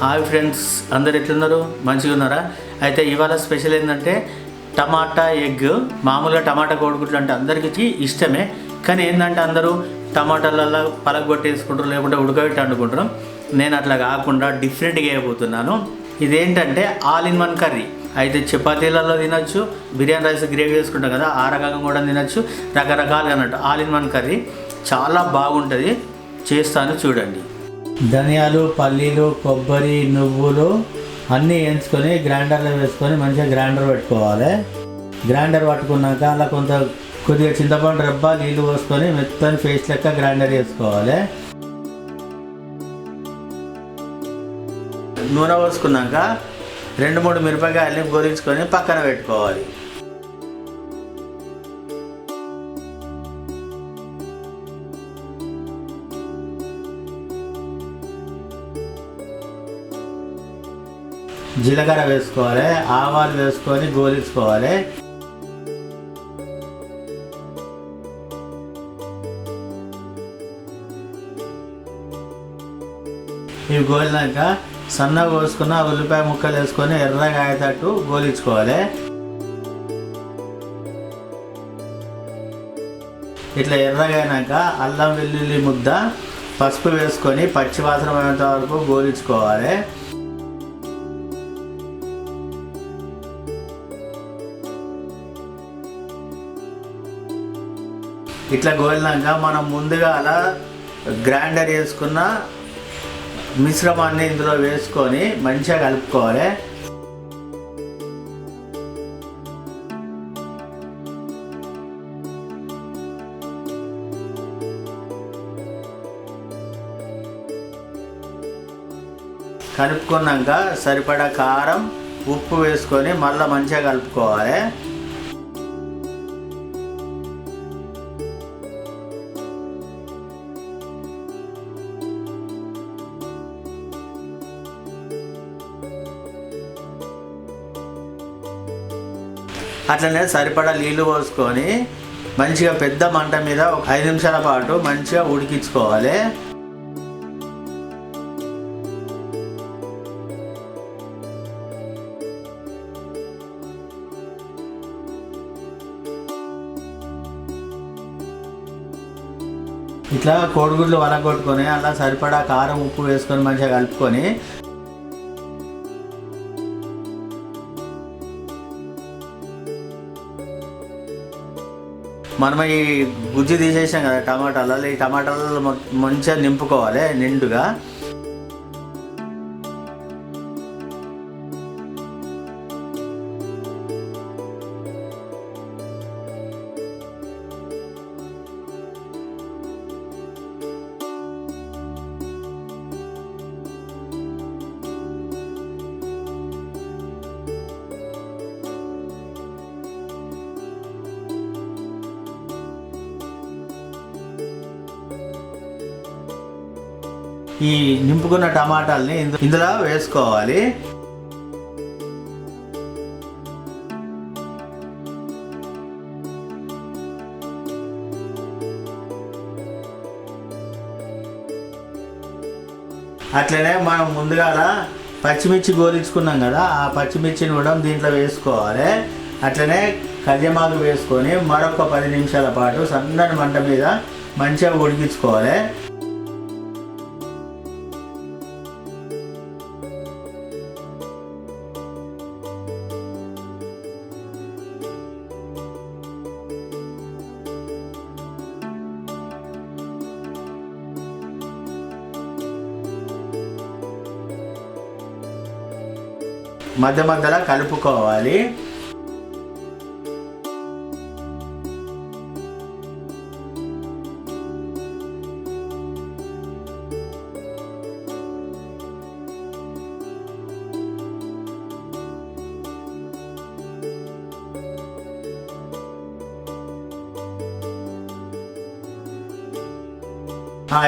Hi friends, అందరు ఎట్లున్నారు? మంచిగా ఉన్నారా? అయితే ఇవాళ స్పెషల్ ఏంటంటే టమాటా ఎగ్. మామూలుగా టమాటా కోడిగుడ్లు అంటే అందరికీ ఇష్టమే, కానీ ఏంటంటే అందరూ టమాటాలలో పలగొట్టేసుకుంటారు, లేకుంటే ఉడకబెట్టి వండుకుంటారు. నేను అట్లా కాకుండా డిఫరెంట్గా వేయబోతున్నాను. ఇదేంటంటే ఆల్ ఇన్ వన్ కర్రీ. అయితే చపాతీలలో తినచ్చు, బిర్యానీ రైస్ గ్రేవీ వేసుకుంటాం కదా, ఆ రకంగా కూడా తినచ్చు, రకరకాలుగా అన్నట్టు. ఆల్ ఇన్ వన్ కర్రీ చాలా బాగుంటుంది. చేస్తాను చూడండి. ధనియాలు, పల్లీలు, కొబ్బరి, నువ్వులు అన్నీ వేయించుకొని గ్రైండర్లో వేసుకొని మంచిగా గ్రైండర్ పెట్టుకోవాలి. గ్రైండర్ పట్టుకున్నాక అలా కొద్దిగా చింతపండు రెబ్బ నీళ్ళు పోసుకొని మెత్తని పేస్ట్ లెక్క గ్రైండర్ వేసుకోవాలి. నూనె పోసుకున్నాక 2-3 మిరపకాయలని గోలించుకొని పక్కన పెట్టుకోవాలి. జీలకర్ర వేసుకోవాలి, ఆవాలు వేసుకొని గోలించుకోవాలి. ఇవి గోలినాక సన్నగా కోసుకున్న ఉల్లిపాయ ముక్కలు వేసుకొని ఎర్రగా అయ్యేటట్టు గోలించుకోవాలి. ఇట్లా ఎర్రగా అయినాక అల్లం వెల్లుల్లి ముద్ద, పసుపు వేసుకొని పచ్చి వాసన పోయేంత వరకు గోలించుకోవాలి. ఇట్లా గోలినాక మనం ముందుగా అలా గ్రైండర్ వేసుకున్న మిశ్రమాన్ని ఇందులో వేసుకొని మంచిగా కలుపుకోవాలి. కలుపుకున్నాక సరిపడా కారం, ఉప్పు వేసుకొని మళ్ళీ మంచిగా కలుపుకోవాలి. అట్లనే సరిపడా నీళ్ళు పోసుకొని మంచిగా పెద్ద మంట మీద ఒక 5 నిమిషాల పాటు మంచిగా ఉడికించుకోవాలి. ఇట్లా కోడిగుడ్లు వలగొట్టుకొని అలా సరిపడా కారం, ఉప్పు వేసుకొని మంచిగా కలుపుకొని మనం ఈ గుజ్జు తీసేసాం కదా టమాటాలలో, ఈ టమాటాలలో మంచిగా నింపుకోవాలి నిండుగా. ఈ నింపుకున్న టమాటాలని ఇందులో వేసుకోవాలి. అట్లనే మనం ముందుగా పచ్చిమిర్చి గోలించుకున్నాం కదా, ఆ పచ్చిమిర్చిని కూడా దీంట్లో వేసుకోవాలి. అట్లనే కళ్యమాకు వేసుకొని మరొక 10 నిమిషాల పాటు సన్నని మంట మీద మంచిగా ఉడికించుకోవాలి. మధ్య మధ్యలో కలుపుకోవాలి.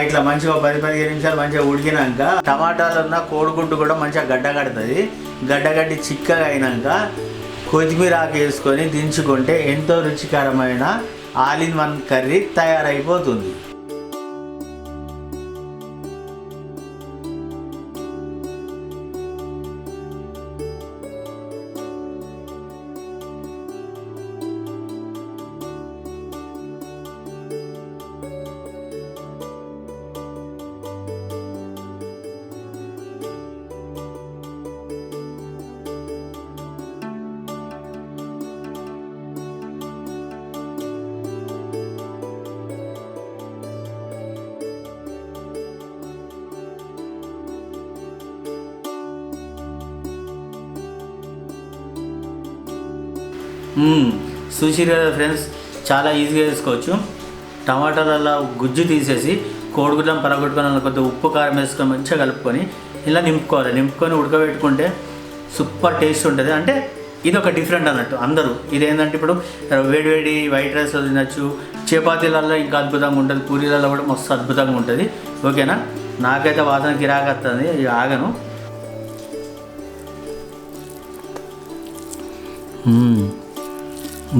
ఇట్లా మంచిగా 10-15 నిమిషాలు మంచిగా ఉడికినాక టమాటాలు ఉన్న కోడిగుడ్డు కూడా మంచిగా గడ్డగడుతుంది. గడ్డగడ్డి చిక్కగా అయినాక కొత్తిమీర ఆకు వేసుకొని దించుకుంటే ఎంతో రుచికరమైన ఆల్ ఇన్ వన్ కర్రీ తయారైపోతుంది. చూసిరు కదా ఫ్రెండ్స్, చాలా ఈజీగా చేసుకోవచ్చు. టమాటాలలో గుజ్జు తీసేసి కోడిగుడ్లను పరగొట్టుకొని కొద్దిగా ఉప్పు కారం వేసుకొని మంచిగా కలుపుకొని ఇలా నింపుకొని ఉడకబెట్టుకుంటే సూపర్ టేస్ట్ ఉంటుంది. అంటే ఇది ఒక డిఫరెంట్ అన్నట్టు. అందరూ ఇదేంటంటే ఇప్పుడు వేడివేడి వైట్ రైస్లో తినచ్చు, చపాతీలలో ఇంకా అద్భుతంగా ఉంటుంది, పూరీలలో కూడా మస్తు అద్భుతంగా ఉంటుంది. ఓకేనా, నాకైతే వాసన గిరాకత్తుంది, ఆగను.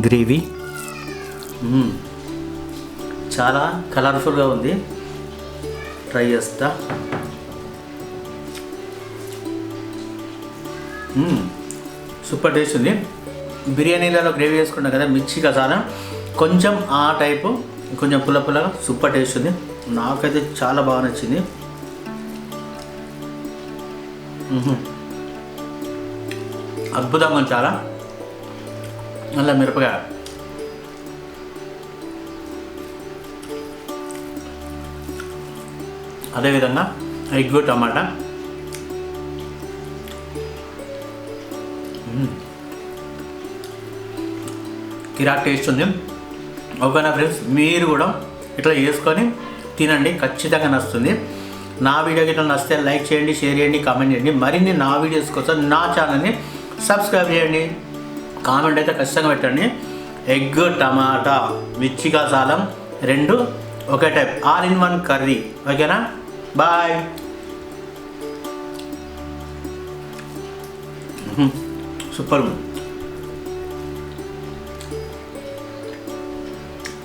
గ్రేవీ చాలా కలర్ఫుల్గా ఉంది, ట్రై చేస్తా. సూపర్ టేస్ట్ ఉంది. బిర్యానీలలో గ్రేవీ వేసుకుంటాం కదా, మిర్చి కసాలా కొంచెం ఆ టైపు, కొంచెం పుల్లగా సూపర్ టేస్ట్ ఉంది. నాకైతే చాలా బాగా నచ్చింది. అద్భుతంగా ఉంది చాలా. అలా మిరపకాయ, అదేవిధంగా ఎగ్ టమాటా, కిరాక్ టేస్ట్ ఉంది. ఓకేనా ఫ్రెండ్స్, మీరు కూడా ఇట్లా చేసుకొని తినండి, ఖచ్చితంగా నచ్చుతుంది. నా వీడియోకి ఇట్లా నచ్చితే లైక్ చేయండి, షేర్ చేయండి, కామెంట్ చేయండి. మరిన్ని నా వీడియోస్ కోసం నా ఛానల్ని సబ్స్క్రైబ్ చేయండి, కామెంట్ అయితే ఖచ్చితంగా పెట్టండి. ఎగ్ టమాటా మిర్చి కసాలం రెండు ఒకే type, all in one curry. ఓకేనా, బాయ్. సూపర్.